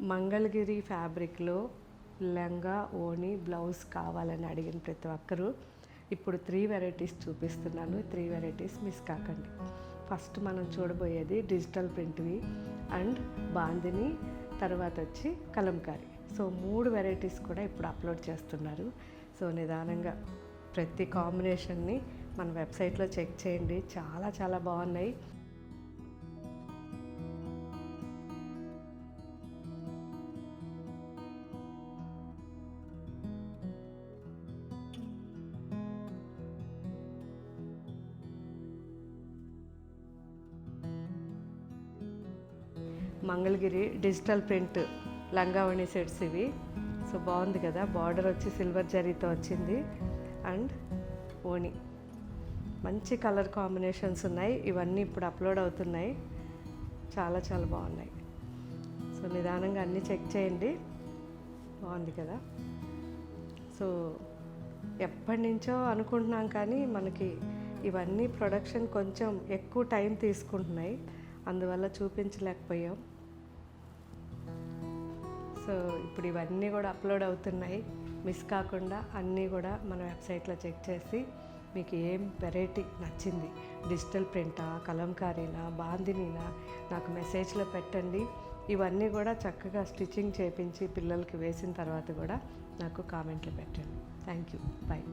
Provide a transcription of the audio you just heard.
మంగళగిరి ఫ్యాబ్రిక్లో లెహంగా ఓణి బ్లౌజ్ కావాలని అడిగిన ప్రతి ఒక్కరూ ఇప్పుడు 3 వెరైటీస్ చూపిస్తున్నాను. 3 వెరైటీస్ మిస్ కాకండి. ఫస్ట్ మనం చూడబోయేది డిజిటల్ ప్రింట్వి అండ్ బాందిని, తర్వాత వచ్చి కలంకారీ. సో 3 వెరైటీస్ కూడా ఇప్పుడు అప్లోడ్ చేస్తున్నారు. సో నిదానంగా ప్రతి కాంబినేషన్ని మన వెబ్సైట్లో చెక్ చేయండి. చాలా చాలా బాగున్నాయి. మంగళగిరి డిజిటల్ ప్రింట్ లంగావణి సెట్స్ ఇవి. సో బాగుంది కదా, బార్డర్ వచ్చి సిల్వర్ జరీతో వచ్చింది అండ్ ఓణి మంచి కలర్ కాంబినేషన్స్ ఉన్నాయి. ఇవన్నీ ఇప్పుడు అప్లోడ్ అవుతున్నాయి. చాలా చాలా బాగున్నాయి. సో నిదానంగా అన్నీ చెక్ చేయండి. బాగుంది కదా. సో ఎప్పటి నుంచో అనుకుంటున్నాం కానీ మనకి ఇవన్నీ ప్రొడక్షన్ కొంచెం ఎక్కువ టైం తీసుకుంటున్నాయి, అందువల్ల చూపించలేకపోయాం. సో ఇప్పుడు ఇవన్నీ కూడా అప్లోడ్ అవుతున్నాయి. మిస్ కాకుండా అన్నీ కూడా మన వెబ్సైట్లో చెక్ చేసి మీకు ఏం వెరైటీ నచ్చింది, డిజిటల్ ప్రింటా, కలంకారీనా, బాందినీనా, నాకు మెసేజ్లో పెట్టండి. ఇవన్నీ కూడా చక్కగా స్టిచ్చింగ్ చేయించి పిల్లలకి వేసిన తర్వాత కూడా నాకు కామెంట్లో పెట్టండి. Thank you. బాయ్.